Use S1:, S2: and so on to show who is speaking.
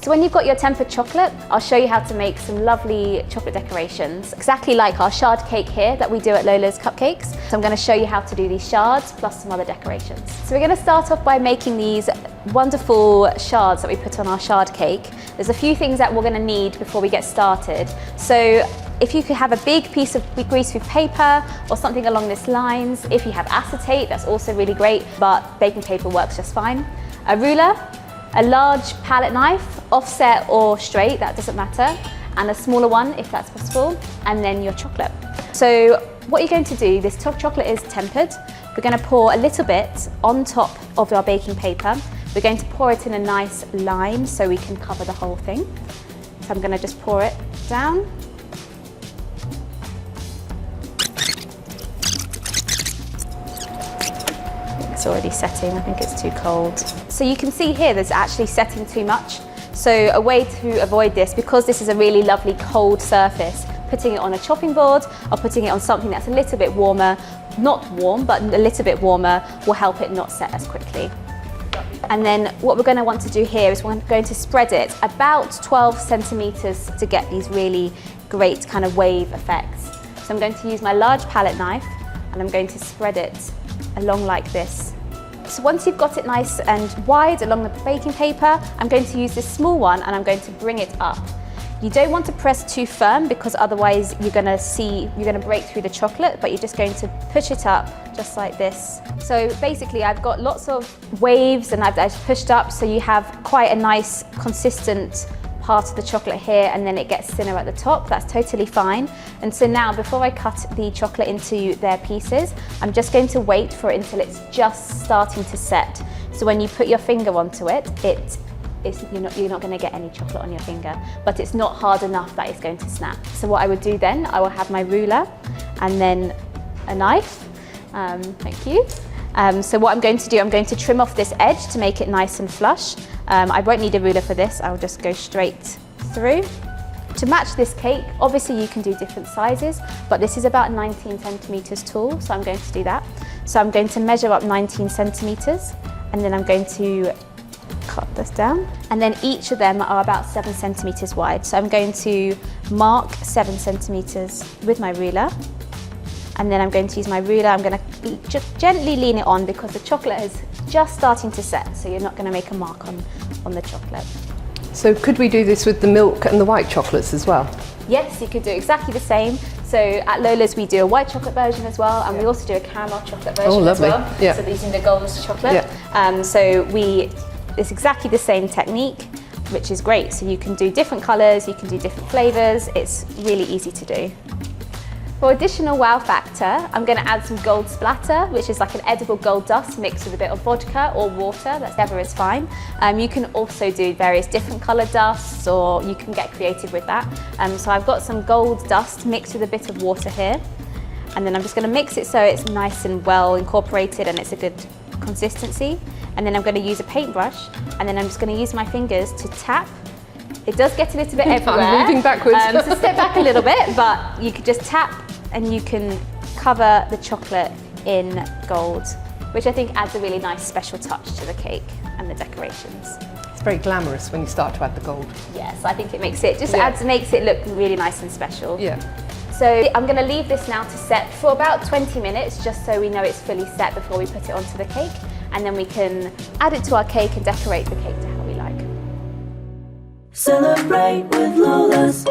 S1: So when you've got your tempered chocolate, I'll show you how to make some lovely chocolate decorations, exactly like our shard cake here that we do at Lola's Cupcakes. So I'm going to show you how to do these shards plus some other decorations. So we're going to start off by making these wonderful shards that we put on our shard cake. There's a few things that we're going to need before we get started. So if you could have a big piece of greaseproof paper or something along these lines. If you have acetate, that's also really great, but baking paper works just fine. A ruler, a large palette knife, offset or straight, that doesn't matter, and a smaller one if that's possible, and then your chocolate. So what you're going to do, this top chocolate is tempered. We're going to pour a little bit on top of our baking paper. We're going to pour it in a nice line so we can cover the whole thing. So I'm going to just pour it down. It's already setting, I think it's too cold. So you can see here there's actually setting too much. So a way to avoid this, because this is a really lovely cold surface, putting it on a chopping board or putting it on something that's a little bit warmer, not warm, but a little bit warmer, will help it not set as quickly. And then what we're going to want to do here is we're going to spread it about 12 centimeters to get these really great kind of wave effects. So I'm going to use my large palette knife and I'm going to spread it along like this. So once you've got it nice and wide along the baking paper, I'm going to use this small one and I'm going to bring it up. You don't want to press too firm because otherwise you're going to break through the chocolate, but you're just going to push it up just like this. So basically I've got lots of waves and I've pushed up, so you have quite a nice consistent part of the chocolate here, and then it gets thinner at the top. That's totally fine. And so now, before I cut the chocolate into their pieces, I'm just going to wait for it until it's just starting to set. So when you put your finger onto it, you're not going to get any chocolate on your finger, but it's not hard enough that it's going to snap. So what I would do then, I will have my ruler and then a knife. Thank you. So what I'm going to do, I'm going to trim off this edge to make it nice and flush. I won't need a ruler for this, I'll just go straight through. To match this cake, obviously you can do different sizes, but this is about 19 centimeters tall, so I'm going to do that. So I'm going to measure up 19 centimeters, and then I'm going to cut this down. And then each of them are about 7 centimeters wide. So I'm going to mark 7 centimeters with my ruler. And then I'm going to use my ruler, I'm going to just gently lean it on because the chocolate is just starting to set, so you're not going to make a mark on the chocolate.
S2: So could we do this with the milk and the white chocolates as well?
S1: Yes, you could do exactly the same. So at Lola's we do a white chocolate version as well, and we also do a caramel chocolate version as well.
S2: Yeah.
S1: So using the golden chocolate. Yeah. It's exactly the same technique, which is great. So you can do different colours, you can do different flavours. It's really easy to do. For additional wow factor, I'm going to add some gold splatter, which is like an edible gold dust mixed with a bit of vodka or water, whatever is fine. You can also do various different coloured dusts, or you can get creative with that. So I've got some gold dust mixed with a bit of water here. And then I'm just going to mix it so it's nice and well incorporated and it's a good consistency. And then I'm going to use a paintbrush, and then I'm just going to use my fingers to tap. It does get a little bit everywhere.
S2: I'm moving backwards.
S1: So step back a little bit, but you could just tap and you can cover the chocolate in gold, which I think adds a really nice special touch to the cake and the decorations.
S2: It's very glamorous when you start to add the gold.
S1: Yes, I think it makes it makes it look really nice and special.
S2: Yeah.
S1: So I'm going to leave this now to set for about 20 minutes, just so we know it's fully set before we put it onto the cake, and then we can add it to our cake and decorate the cake to how we like.
S3: Celebrate with Lola's.